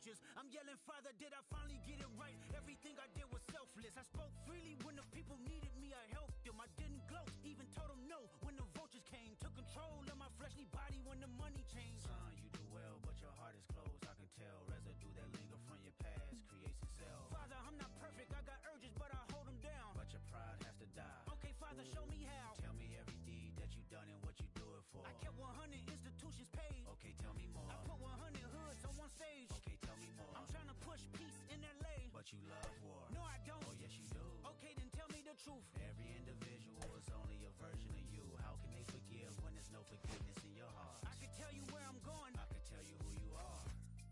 trenches. I'm yelling, Father, did I finally get it right? Everything I did was selfless. I spoke freely when the people needed me. I helped them. I didn't gloat, even told them no when the vultures came. Took control of my fleshly body when the money changed. Son, you do well, but your heart is closed. I can tell residue that linger from your past creates itself. Father, I'm not perfect. I got urges, but I hold them down. But your pride has to die. Okay, Father, show me how. Tell me every deed that you done and what you do it for. I kept 100 institutions paid. Okay, tell me more. I put 100 hoods on one stage. Okay, tell me more. I'm trying to push peace in LA. But you love war. No, I don't. Oh, yes, you do. Okay, then tell me the truth. Every individual is only a version of you. How can they forgive when there's no forgiveness in your heart? I can tell you where I'm going. I can tell you who you are.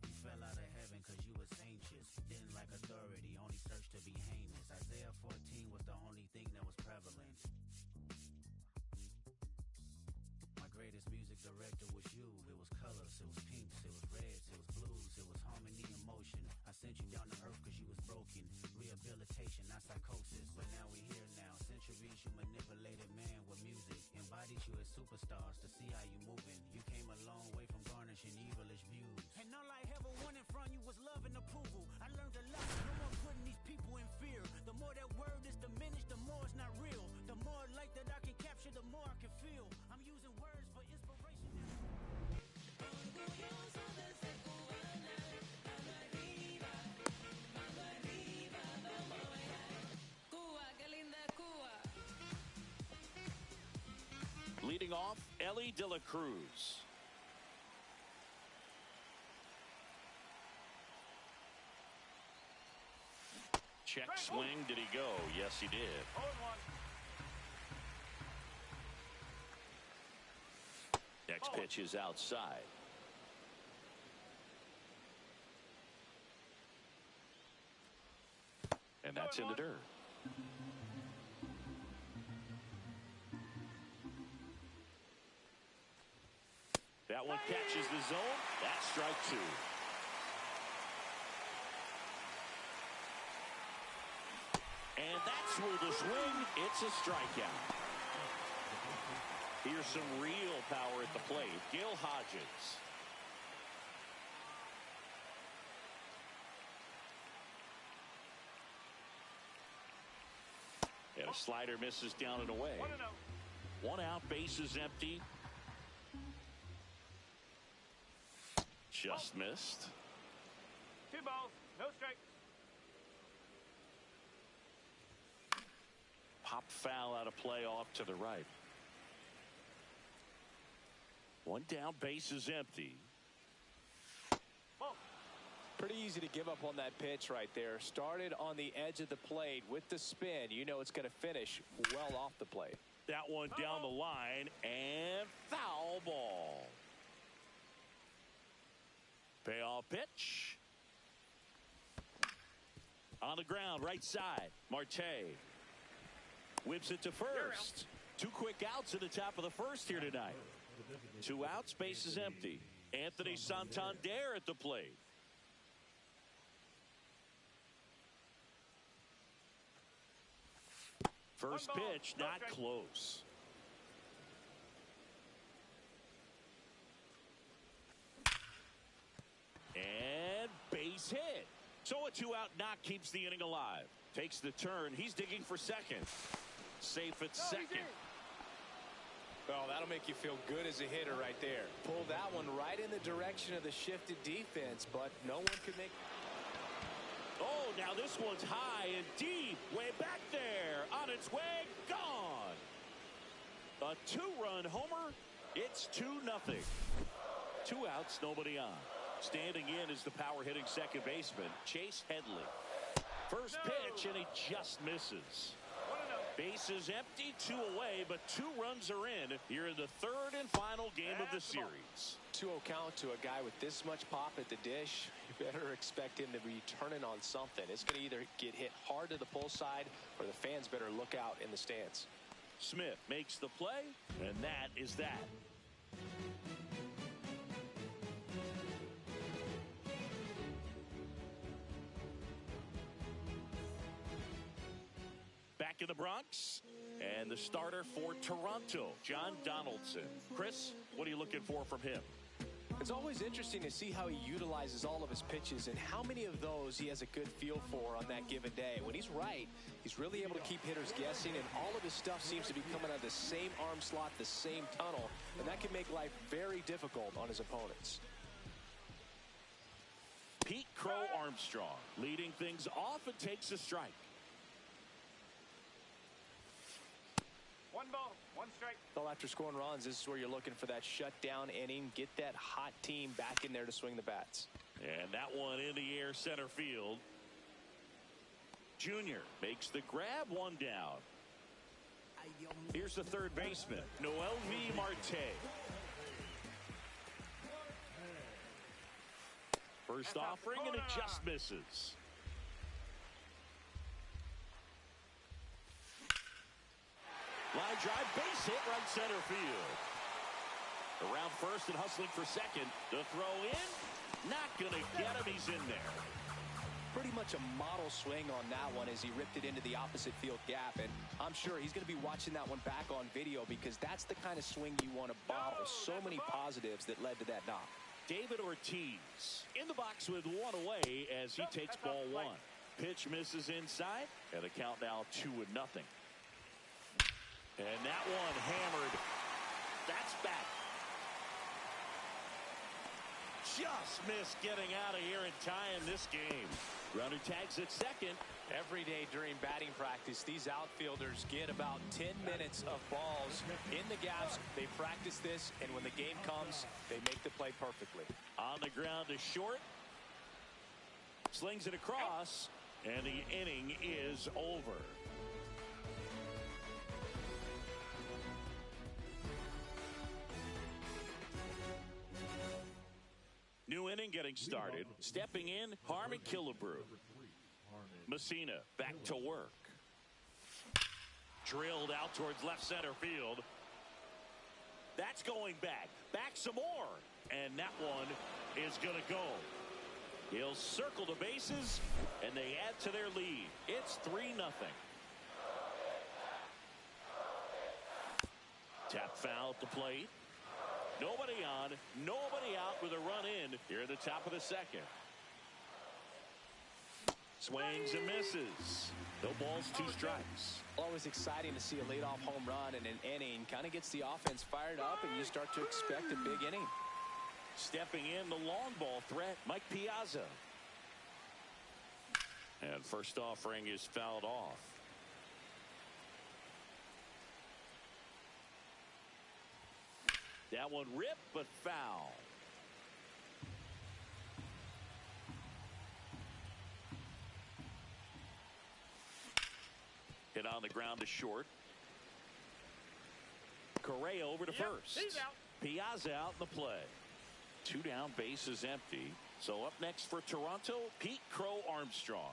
You fell out of heaven cause you was anxious. Didn't like authority, only searched to be heinous. Isaiah 14 was the only thing that was prevalent. My greatest music director was you. It was colors, it was pinks, it was reds, it was blues, it was harmony and motion. I sent you down to earth cause you was broken. Rehabilitation, not psychosis. But now we here now. Centuries you manipulated man with music. Embodied you as superstars to see how you moving. You came a long way from garnishing evilish views. And all I ever wanted from you was love and approval. I learned a lot. No more putting these people in fear. The more that word is diminished, the more it's not real. The more light that I can capture, the more I can feel. I'm using words for inspiration. Orgulloso de ser cubana, mano arriba, vamos a bailar. Cuba, qué linda es Cuba. Leading off, Elly De La Cruz. Check swing. Did he go? Yes, he did. Next pitch is outside. And that's in the dirt. That one catches the zone. That's strike two. And that's through the swing. It's a strikeout. Here's some real power at the plate. Gil Hodges. And a slider misses down and away. 1-0. 1 out, bases empty. Just missed. 2 balls, no strikes. Pop foul out of play off to the right. 1 down, bases empty. Ball. Pretty easy to give up on that pitch right there. Started on the edge of the plate with the spin. You know it's going to finish well off the plate. That one down the line and foul ball. Payoff pitch. On the ground, right side. Marte whips it to first. 2 quick outs in the top of the first here tonight. 2 outs, bases empty. Anthony Santander at the plate. First pitch, not close. And base hit. So a 2-out knock keeps the inning alive. Takes the turn. He's digging for second. Safe at second. Well, that'll make you feel good as a hitter right there. Pull that one right in the direction of the shifted defense, but no one could make. Oh, now this one's high and deep. Way back there. On its way. Gone. A 2-run homer. It's 2-0. 2 outs, nobody on. Standing in is the power hitting second baseman, Chase Headley. First pitch, and he just misses. Bases empty, 2 away, but 2 runs are in here in the 3rd and final game of the series. 2-0 count to a guy with this much pop at the dish. You better expect him to be turning on something. It's going to either get hit hard to the pull side, or the fans better look out in the stands. Smith makes the play, and that is that. Back in the Bronx, and the starter for Toronto, John Donaldson. Chris, what are you looking for from him? It's always interesting to see how he utilizes all of his pitches and how many of those he has a good feel for on that given day. When he's right, he's really able to keep hitters guessing, and all of his stuff seems to be coming out of the same arm slot, the same tunnel, and that can make life very difficult on his opponents. Pete Crow Armstrong leading things off and takes a strike. 1 ball, 1 strike. Well, after scoring runs, this is where you're looking for that shutdown inning. Get that hot team back in there to swing the bats. And that one in the air center field. Junior makes the grab, 1 down. Here's the third baseman, Noelvi Marte. First offering, and it just misses. Line drive, base hit, right center field. Around first and hustling for second. The throw in, not going to get him. He's in there. Pretty much a model swing on that one as he ripped it into the opposite field gap, and I'm sure he's going to be watching that one back on video because that's the kind of swing you want to bottle. So many positives that led to that knock. David Ortiz in the box with 1 away as he takes ball 1. Pitch misses inside, and the count now 2-0. And that one hammered. That's back. Just missed getting out of here in time this game. Runner tags at second. Every day during batting practice, these outfielders get about 10 minutes of balls in the gaps. They practice this, and when the game comes, they make the play perfectly. On the ground to short. Slings it across, and the inning is over. New inning getting started. Stepping in, Harmon Killebrew. Messina back to work. Drilled out towards left center field. That's going back. Back some more. And that one is going to go. He'll circle the bases, and they add to their lead. It's 3-0. Tap foul at the plate. Nobody on, nobody out with a run in here at the top of the second. Swings and misses. No balls, 2 strikes. Always exciting to see a leadoff home run in an inning. Kind of gets the offense fired up, and you start to expect a big inning. Stepping in, the long ball threat, Mike Piazza. And first offering is fouled off. That one ripped, but foul. Hit on the ground to short. Correa over to first. He's out. Piazza out in the play. 2 down, bases empty. So up next for Toronto, Pete Crow Armstrong.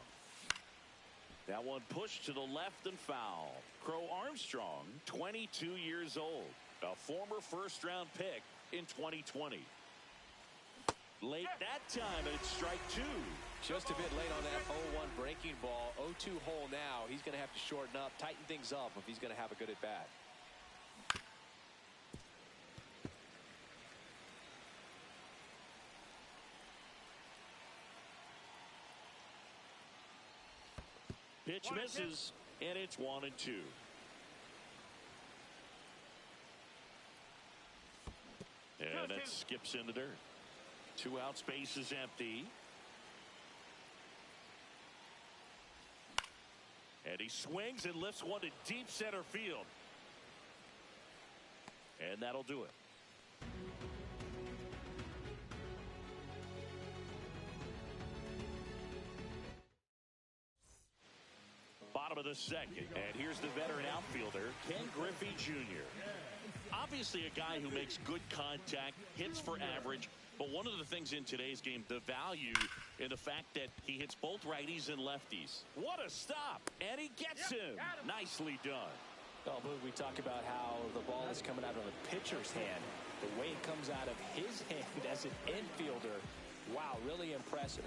That one pushed to the left and foul. Crow Armstrong, 22 years old. A former first-round pick in 2020. Late that time, and it's strike 2. Just a bit late on that 0-1 breaking ball. 0-2 hole now. He's going to have to shorten up, tighten things up if he's going to have a good at-bat. Pitch misses, and it's 1-2. And that skips in the dirt. 2 out, space is empty. And he swings and lifts one to deep center field. And that'll do it. Bottom of the second. And here's the veteran outfielder, Ken Griffey Jr. Obviously a guy who makes good contact, hits for average. But one of the things in today's game, the value in the fact that he hits both righties and lefties. What a stop. And he gets him. Nicely done. Well, Boog, we talk about how the ball is coming out of the pitcher's hand. The way it comes out of his hand as an infielder. Wow, really impressive.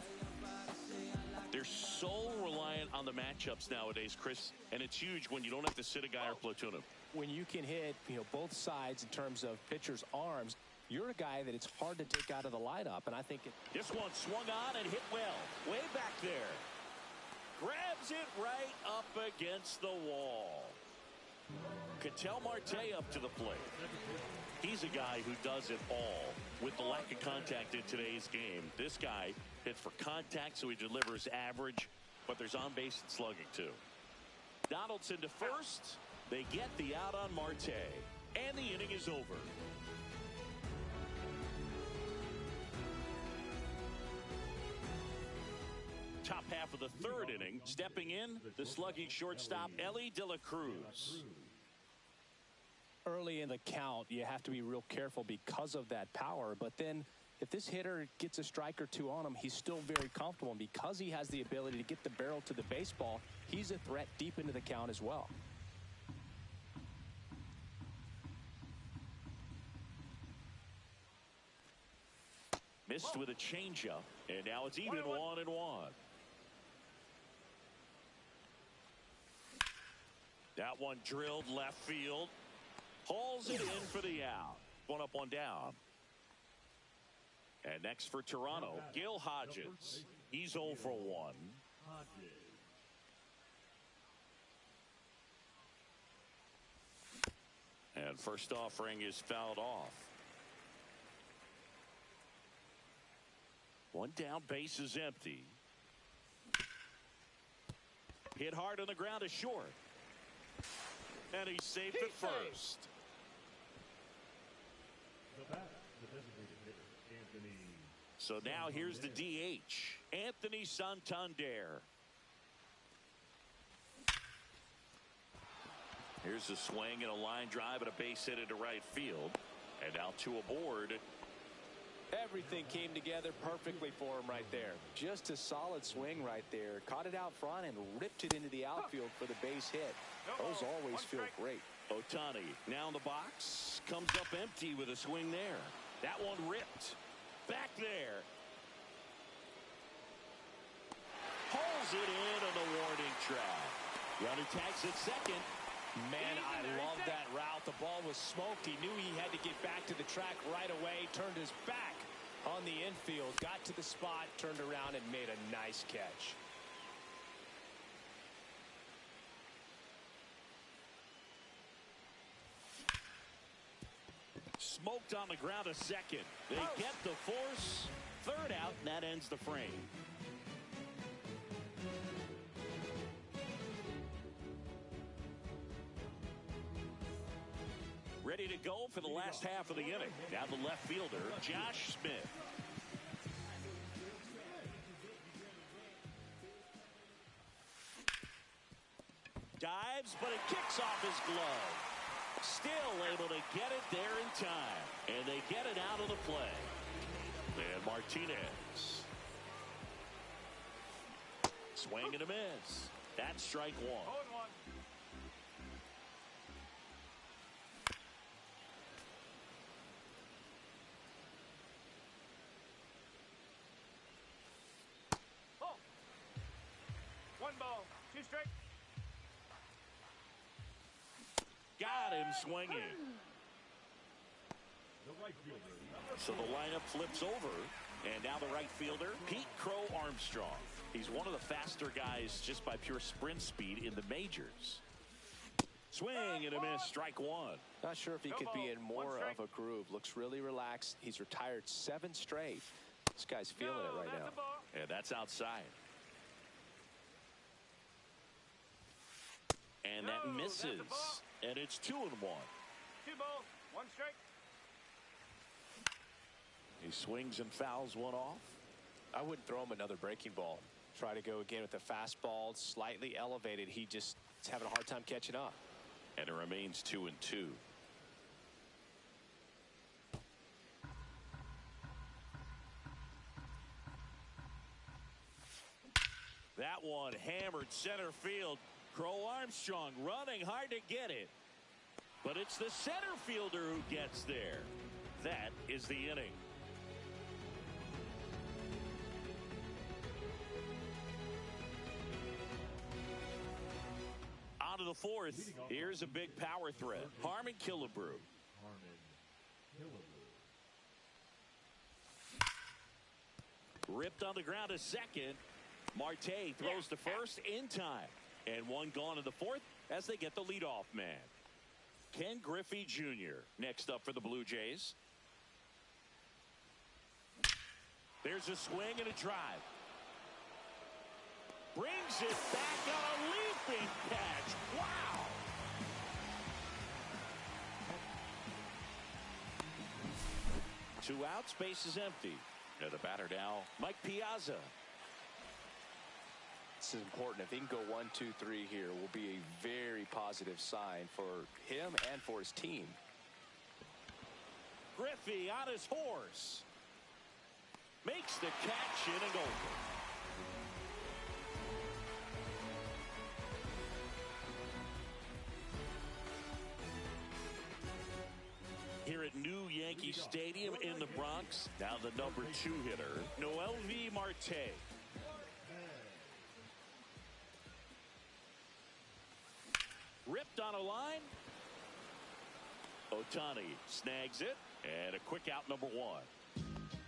They're so reliant on the matchups nowadays, Chris, and it's huge when you don't have to sit a guy or platoon him. When you can hit, both sides in terms of pitchers' arms, you're a guy that it's hard to take out of the lineup, and I think This one swung on and hit well. Way back there. Grabs it right up against the wall. Ketel Marte up to the plate. He's a guy who does it all with the lack of contact in today's game. This guy hits for contact, so he delivers average, but there's on base and slugging too. Donaldson to first. They get the out on Marte, and the inning is over. Top half of the third inning. Stepping in, the slugging shortstop, Elly De La Cruz. early in the count, you have to be real careful because of that power. But then if this hitter gets a strike or two on him, he's still very comfortable. And because he has the ability to get the barrel to the baseball, he's a threat deep into the count as well. Missed with a changeup, and now it's even 1-1. That one drilled left field. Hauls it in for the out. 1 up, 1 down. And next for Toronto, Gil Hodges. He's 0 for 1. And first offering is fouled off. 1 down, base is empty. Hit hard on the ground is short. And he's safe at first. So now here's the DH, Anthony Santander. Here's a swing and a line drive and a base hit into right field. And now 2 aboard. Everything came together perfectly for him right there. Just a solid swing right there. Caught it out front and ripped it into the outfield for the base hit. Those always feel great. Ohtani now in the box. Comes up empty with a swing there. That one ripped. Back there. Pulls it in on the warning track. Runner tags at second. Man, I love that route. The ball was smoked. He knew he had to get back to the track right away. Turned his back on the infield. Got to the spot, turned around, and made a nice catch. Smoked on the ground a second. They get the force. Third out, and that ends the frame. Ready to go for the last half of the inning. Now the left fielder, Josh Smith. Dives, but it kicks off his glove. Still able to get it there in time. And they get it out of the play. And Martinez. Swing and a miss. That's strike 1. 0-1. Ball, 2 strike. Got him swinging. So the lineup flips over. And now the right fielder, Pete Crow Armstrong. He's one of the faster guys just by pure sprint speed in the majors. Swing and a miss, strike 1. Not sure if he could be in more of a groove. Looks really relaxed. He's retired 7 straight. This guy's feeling it right now. And that's outside. And that misses. And it's 2-1. 2 balls, 1 strike. He swings and fouls one off. I wouldn't throw him another breaking ball. Try to go again with the fastball, slightly elevated. He just is having a hard time catching up. And it remains 2-2. That one hammered center field. Crow Armstrong running hard to get it. But it's the center fielder who gets there. That is the inning. On to the 4th. Here's a big power threat. Harmon Killebrew. ripped on the ground to second. Marte throws to first in time. And one gone in the fourth as they get the leadoff man. Ken Griffey Jr. next up for the Blue Jays. There's a swing and a drive. Brings it back on a leaping catch. Wow! Two outs, base is empty. And the batter now, Mike Piazza. This is important. If he can go 1, 2, 3 here, will be a very positive sign for him and for his team. Griffey on his horse. Makes the catch in and over. Here at New Yankee Stadium in the Bronx, now the number 2 hitter, Noelvi Marte. Ripped on a line. Ohtani snags it, and a quick out, number 1.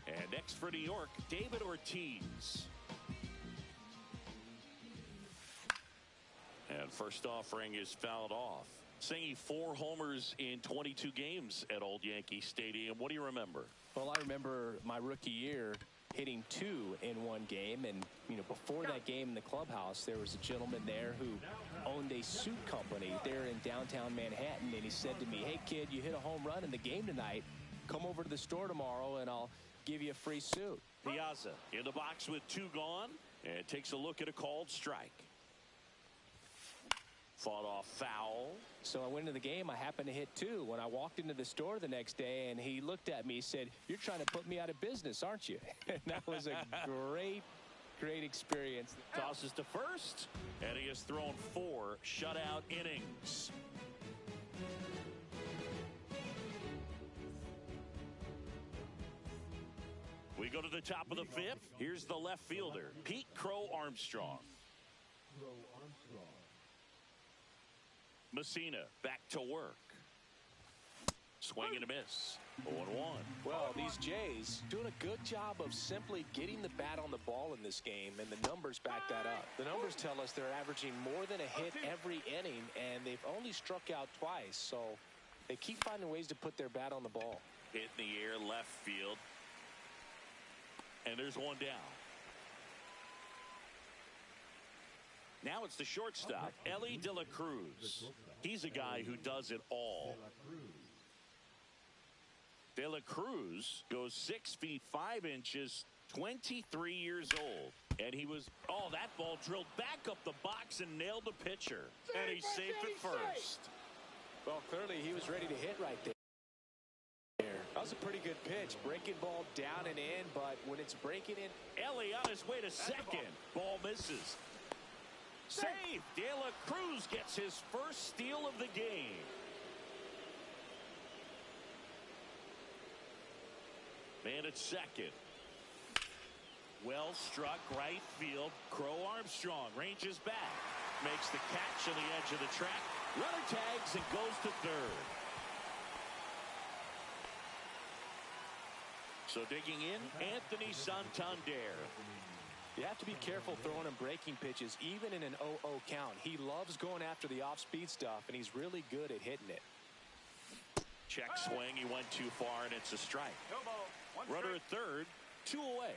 And next for New York, David Ortiz. And first offering is fouled off. Singing 4 homers in 22 games at Old Yankee Stadium. What do you remember? Well, I remember my rookie year hitting 2 in one game, and before that game in the clubhouse, there was a gentleman there who owned a suit company there in downtown Manhattan, and he said to me, "Hey kid, you hit a home run in the game tonight. Come over to the store tomorrow and I'll give you a free suit." Piazza in the box with 2 gone, and takes a look at a called strike. Fought off foul. So I went into the game. I happened to hit 2. When I walked into the store the next day, and he looked at me, he said, "You're trying to put me out of business, aren't you?" And that was a great experience. Tosses to first, and he has thrown 4 shutout innings. We go to the top of the 5th. Here's the left fielder, Pete Crow Armstrong. Messina back to work. Swing and a miss. 0-1. Well, these Jays doing a good job of simply getting the bat on the ball in this game, and the numbers back that up. The numbers tell us they're averaging more than a hit every inning, and they've only struck out twice, so they keep finding ways to put their bat on the ball. Hit in the air, left field. And there's one down. Now it's the shortstop, Elly De La Cruz. He's a guy who does it all. De La Cruz goes 6 feet 5 inches, 23 years old. And he was, that ball drilled back up the box and nailed the pitcher. And he's safe at first. Well, clearly he was ready to hit right there. That was a pretty good pitch. Breaking ball down and in, but when it's breaking in. Elly on his way to second. Ball misses. Save. De La Cruz gets his first steal of the game. Man at second. Well struck right field. Crow Armstrong ranges back. Makes the catch on the edge of the track. Runner tags and goes to third. So digging in, Anthony Santander. You have to be careful throwing him breaking pitches, even in an 0-0 count. He loves going after the off-speed stuff, and he's really good at hitting it. Check swing. He went too far, and it's a strike. Runner at third, 2 away.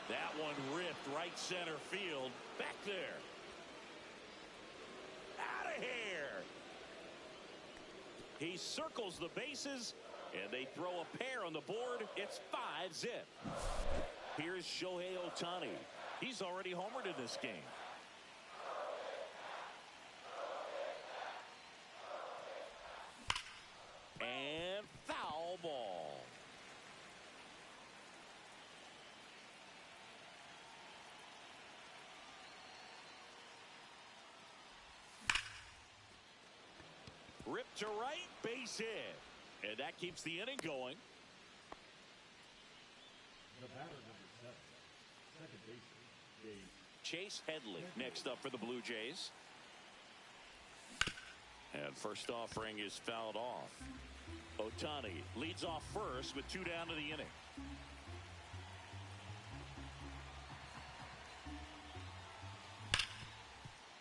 That one ripped right center field. Back there. Out of here. He circles the bases, and they throw a pair on the board. It's 5-zip. Here's Shohei Ohtani. He's already homered in this game. And foul ball. Ripped to right, base hit. And that keeps the inning going. The batter number 7, second baseman, Chase Headley next up for the Blue Jays. And first offering is fouled off. Ohtani leads off first with 2 down to the inning.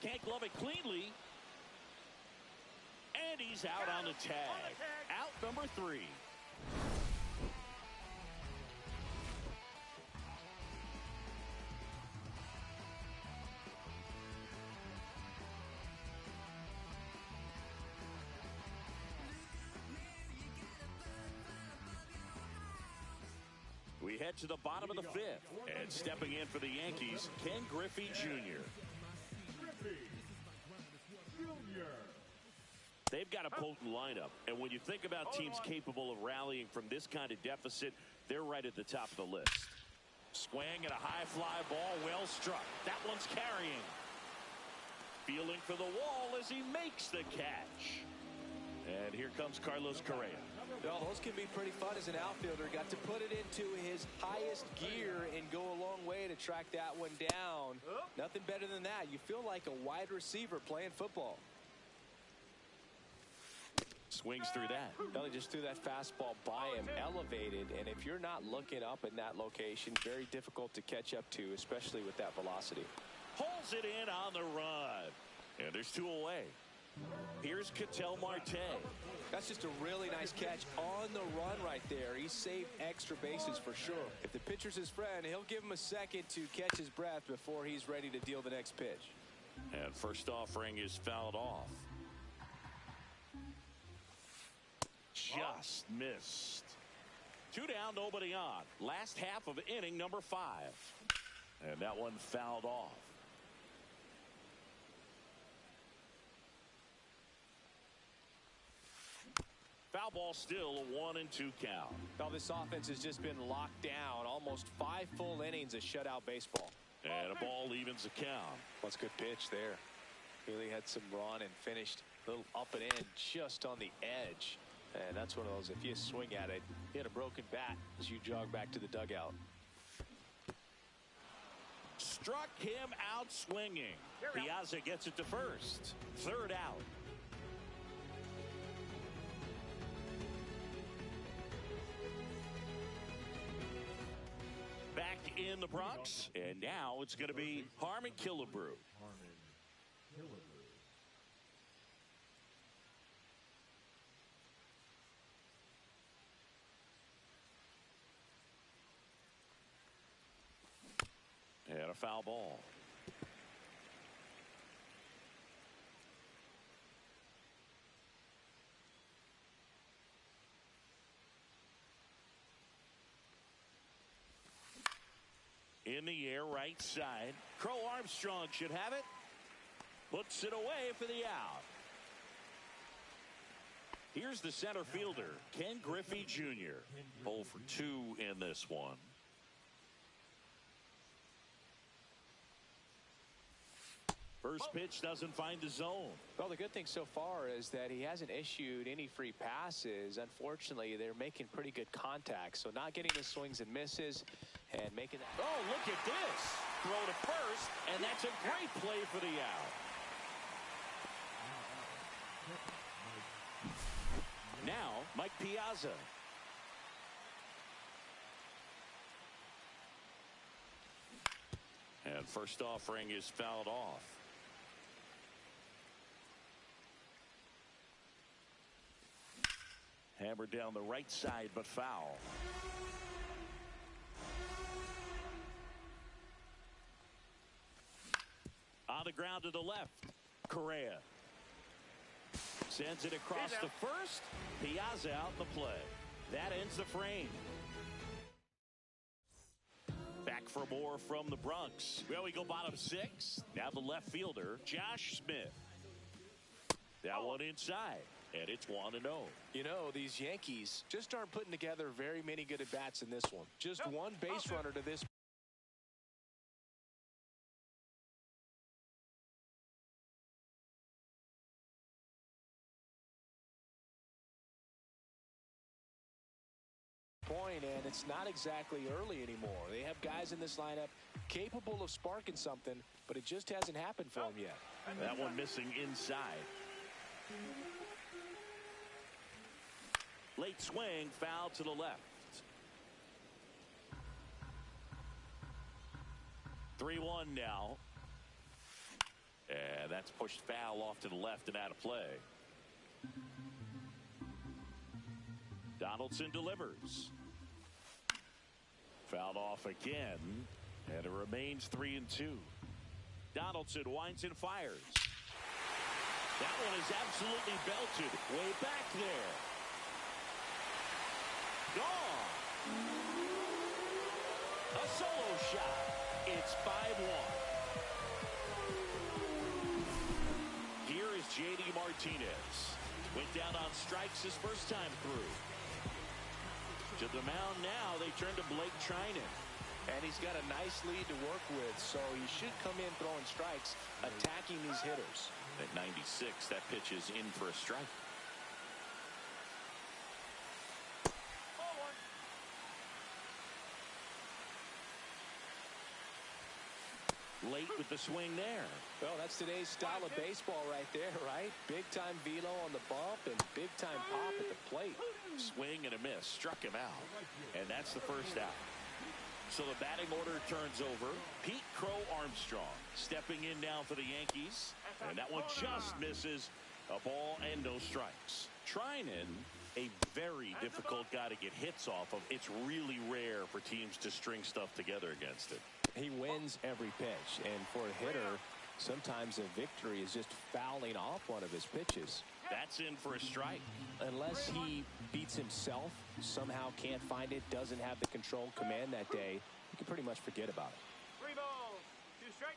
Can't glove it cleanly. And he's out on the tag. Out number 3. We head to the bottom of the 5th. And stepping in for the Yankees, Ken Griffey Jr. They've got a potent lineup. And when you think about teams capable of rallying from this kind of deficit, they're right at the top of the list. Swing and a high fly ball, well struck. That one's carrying. Feeling for the wall as he makes the catch. And here comes Carlos Correa. Well, those can be pretty fun as an outfielder. Got to put it into his highest gear and go a long way to track that one down. Nothing better than that. You feel like a wide receiver playing football. Swings through that. Well, he just threw that fastball by him, elevated, and if you're not looking up in that location, very difficult to catch up to, especially with that velocity. Pulls it in on the run. And there's 2 away. Here's Ketel Marte. That's just a really nice catch on the run right there. He saved extra bases for sure. If the pitcher's his friend, he'll give him a second to catch his breath before he's ready to deal the next pitch. And first offering is fouled off. Just missed. 2 down, nobody on. Last half of inning number 5. And that one fouled off. Foul ball, still a 1-2 count. Now this offense has just been locked down. Almost 5 full innings of shutout baseball. And a ball evens the count. That's a good pitch there. Really had some run and finished a little up and in just on the edge. And that's one of those, if you swing at it, hit a broken bat as you jog back to the dugout. Struck him out swinging. Piazza gets it to first. 3rd out. Back in the Bronx, and now it's going to be Harmon Killebrew. And a foul ball. In the air, right side. Crow Armstrong should have it. Puts it away for the out. Here's the center fielder, Ken Griffey Jr. 0 for 2 in this one. First pitch doesn't find the zone. Well, the good thing so far is that he hasn't issued any free passes. Unfortunately, they're making pretty good contact. So not getting the swings and misses and making that. Oh, look at this. Throw to first, and that's a great play for the out. Now, Mike Piazza. And first offering is fouled off. Hammered down the right side, but foul. On the ground to the left. Correa sends it across the first. Piazza out in the play. That ends the frame. Back for more from the Bronx. Well, we go bottom 6. Now the left fielder, Josh Smith. That one inside. And it's 1-0. You know, these Yankees just aren't putting together very many good at-bats in this one. Just one base runner to this point, and it's not exactly early anymore. They have guys in this lineup capable of sparking something, but it just hasn't happened for them yet. That one missing inside. Late swing, foul to the left. 3-1 now. And That's pushed foul off to the left and out of play. Donaldson delivers. Fouled off again, and it remains 3-2. Donaldson winds and fires. That one is absolutely belted way back there. Gone. A solo shot. It's 5-1. Here is J.D. Martinez. Went down on strikes his first time through. To the mound now, they turn to Blake Treinen. And he's got a nice lead to work with, so he should come in throwing strikes, attacking these hitters. At 96, that pitch is in for a strike. Late with the swing there. Well, that's today's style of baseball right there, right? Big-time velo on the bump and big-time pop at the plate. Swing and a miss. Struck him out. And that's the first out. So the batting order turns over. Pete Crow Armstrong stepping in now for the Yankees. And that one just misses. A ball and no strikes. Treinen, a very difficult guy to get hits off of. It's really rare for teams to string stuff together against it. He wins every pitch, and for a hitter, sometimes a victory is just fouling off one of his pitches. That's in for a strike. Unless he beats himself, somehow can't find it, doesn't have the control command that day, you can pretty much forget about it. 3 balls, 2 strikes.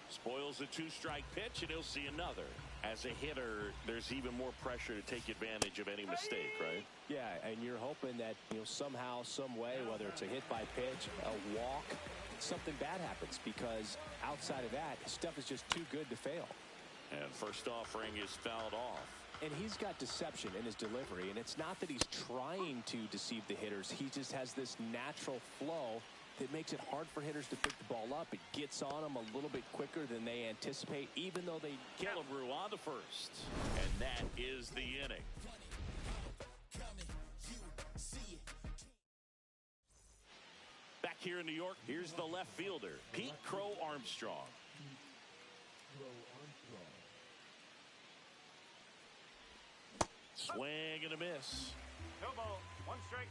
Spoils a 2-strike pitch, and he'll see another. As a hitter, there's even more pressure to take advantage of any mistake, right? Yeah, and you're hoping that, somehow, some way, whether it's a hit by pitch, a walk, something bad happens, because outside of that, stuff is just too good to fail. And first offering is fouled off. And he's got deception in his delivery, and it's not that he's trying to deceive the hitters. He just has this natural flow that makes it hard for hitters to pick the ball up. It gets on them a little bit quicker than they anticipate, even though they... Killebrew on to first. And that is the inning. Back here in New York, here's the left fielder, Pete Crow Armstrong. Swing and a miss. 2 balls, 1 strike.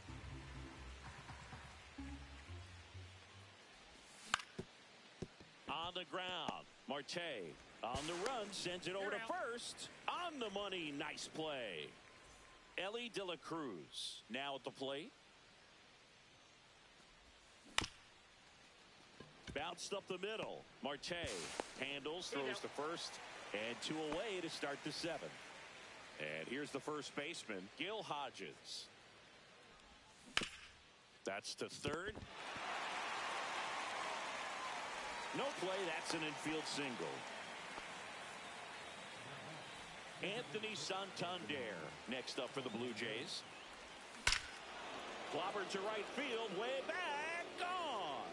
On the ground, Marte on the run, sends it over to first. On the money, nice play. Elly De La Cruz now at the plate. Bounced up the middle. Marte handles, throws to first, and 2 away to start the 7th. And here's the first baseman, Gil Hodges. That's to third. No play, that's an infield single. Anthony Santander next up for the Blue Jays. Clobbered to right field, way back, gone.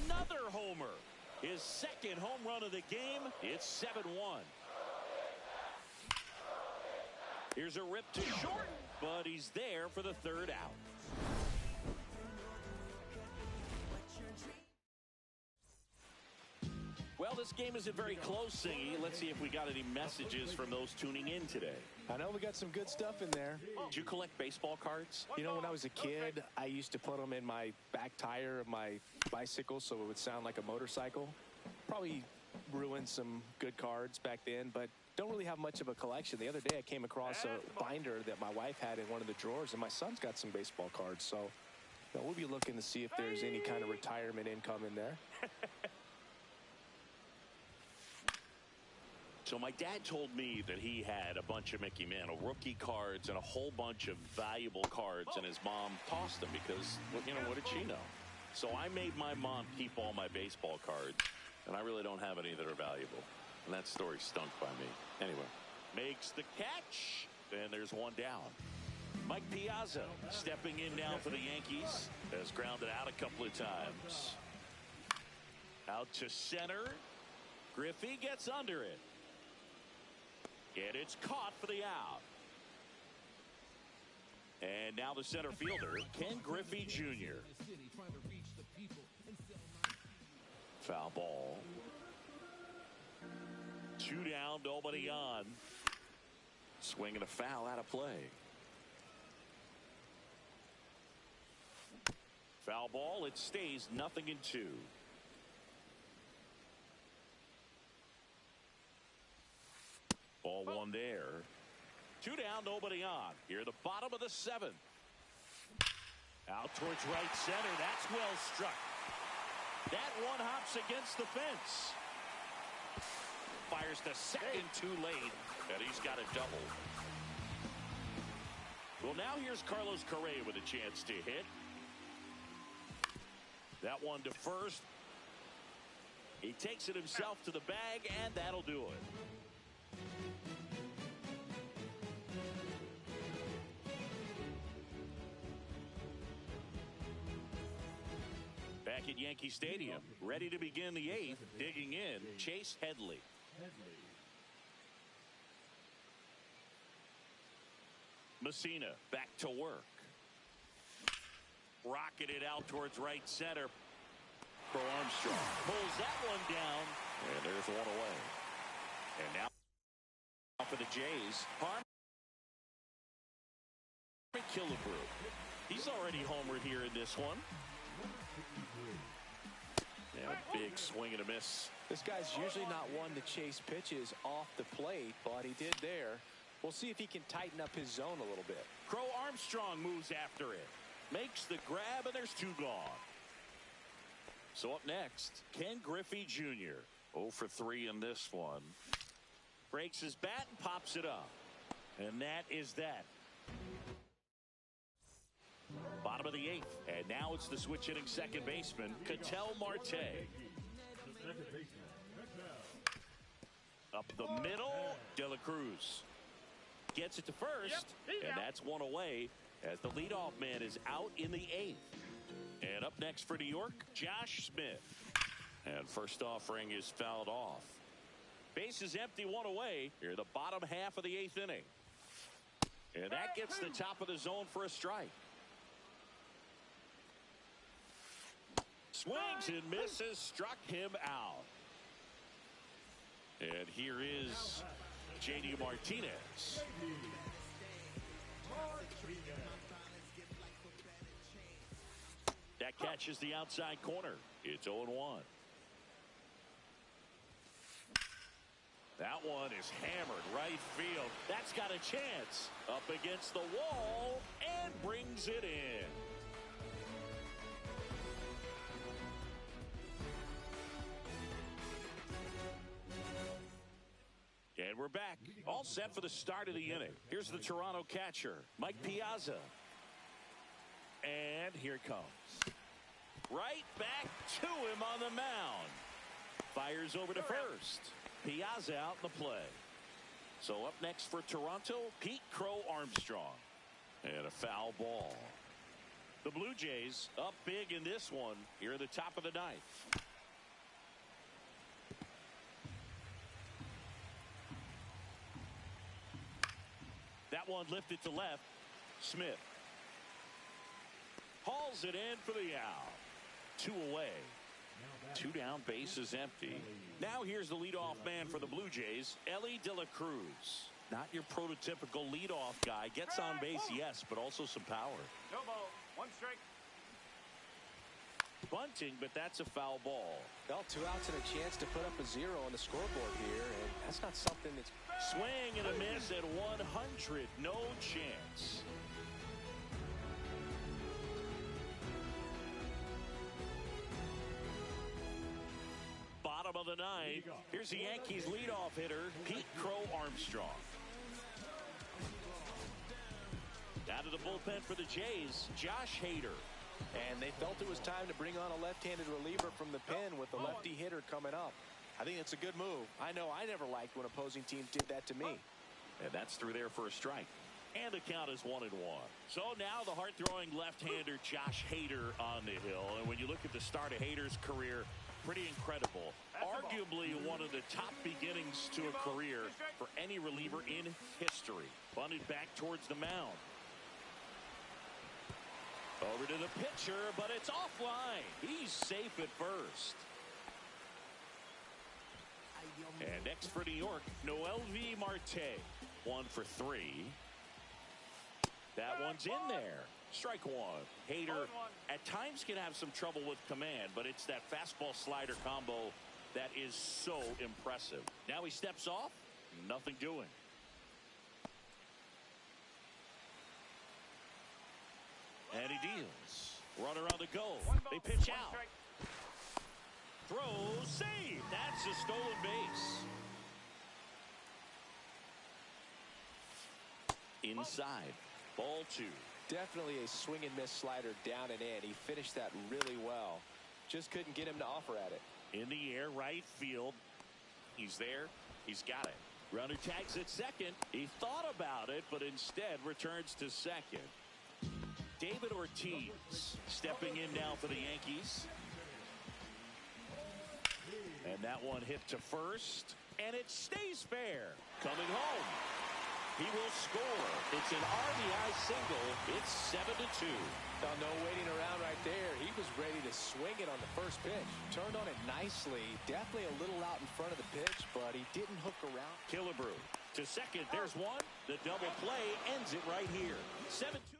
Another homer. His second home run of the game. It's 7-1. Here's a rip to short, but he's there for the 3rd out. Well, this game isn't very close, Singy. Let's see if we got any messages from those tuning in today. I know we got some good stuff in there. Did you collect baseball cards? When I was a kid, I used to put them in my back tire of my bicycle so it would sound like a motorcycle. Probably ruined some good cards back then, but don't really have much of a collection. The other day I came across a binder that my wife had in one of the drawers, and my son's got some baseball cards. So we'll be looking to see if there's any kind of retirement income in there. So my dad told me that he had a bunch of Mickey Mantle rookie cards and a whole bunch of valuable cards, and his mom tossed them because, what did she know? So I made my mom keep all my baseball cards, and I really don't have any that are valuable. And that story stunk by me. Anyway, makes the catch, and there's one down. Mike Piazza stepping in now for the Yankees. Has grounded out a couple of times. Out to center. Griffey gets under it. And it's caught for the out. And now the center fielder, Ken Griffey Jr. Foul ball. 2 down, nobody on. Swing and a foul out of play. Foul ball. It stays 0-2. Ball 1 there. 2 down, nobody on. Here the bottom of the 7th. Out towards right center. That's well struck. That one hops against the fence. Fires to second too late, and he's got a double. Well, now here's Carlos Correa with a chance to hit. That one to first. He takes it himself to the bag, and that'll do it. Back at Yankee Stadium, ready to begin the 8th, digging in, Chase Headley. Messina back to work. Rocketed out towards right center. For Armstrong. Pulls that one down. And there's one away. And now for the Jays. Harmon Killebrew. He's already homered here in this one. And a big swing and a miss. This guy's usually not one to chase pitches off the plate, but he did there. We'll see if he can tighten up his zone a little bit. Crow Armstrong moves after it. Makes the grab, and there's 2 gone. So up next, Ken Griffey Jr. 0 for 3 in this one. Breaks his bat and pops it up. And that is that. Bottom of the 8th. And now it's the switch hitting second baseman, Ketel Marte. Up the middle, De La Cruz. Gets it to first, and that's one away as the leadoff man is out in the 8th. And up next for New York, Josh Smith. And first offering is fouled off. Base is empty, 1 away. Here the bottom half of the 8th inning. And that gets the top of the zone for a strike. Swings and misses, struck him out. And here is J.D. Martinez. That catches the outside corner. It's 0-1. That one is hammered right field. That's got a chance. Up against the wall and brings it in. And we're back. All set for the start of the inning. Here's the Toronto catcher, Mike Piazza. And here it comes. Right back to him on the mound. Fires over to first. Piazza out in the play. So up next for Toronto, Pete Crow Armstrong. And a foul ball. The Blue Jays up big in this one here at the top of the 9th. That one lifted to left. Smith hauls it in for the out. 2 away. 2 down, base is empty. Now here's the leadoff man for the Blue Jays, Elly De La Cruz. Not your prototypical leadoff guy. Gets on base, yes, but also some power. No ball. 1 strike. Bunting, but that's a foul ball. Well, 2 outs and a chance to put up a 0 on the scoreboard here, and that's not something that's... Swing and a miss at 100. No chance. Bottom of the 9th. Here's the Yankees leadoff hitter, Pete Crow Armstrong. Out of the bullpen for the Jays, Josh Hader. And they felt it was time to bring on a left-handed reliever from the pen with the lefty hitter coming up. I think it's a good move. I know I never liked when opposing teams did that to me. And that's through there for a strike. And the count is 1-1. So now the hard-throwing left-hander Josh Hader on the hill. And when you look at the start of Hader's career, pretty incredible. Arguably one of the top beginnings to a career for any reliever in history. Bunted back towards the mound. Over to the pitcher, but it's offline. He's safe at first. And next for New York, Noelvi Marte. 1 for 3. That one's in there. Strike one. Hader at times can have some trouble with command, but it's that fastball slider combo that is so impressive. Now he steps off. Nothing doing. And he deals. Runner on the go. They pitch out. Throw, save. That's a stolen base. Inside. Ball 2. Definitely a swing and miss slider down and in. He finished that really well. Just couldn't get him to offer at it. In the air, right field. He's there. He's got it. Runner tags at second. He thought about it, but instead returns to second. David Ortiz stepping in now for the Yankees. And that one hit to first. And it stays fair. Coming home. He will score. It's an RBI single. It's 7-2. Oh, no waiting around right there. He was ready to swing it on the first pitch. Turned on it nicely. Definitely a little out in front of the pitch, but he didn't hook around. Killebrew to second. There's one. The double play ends it right here. 7-2.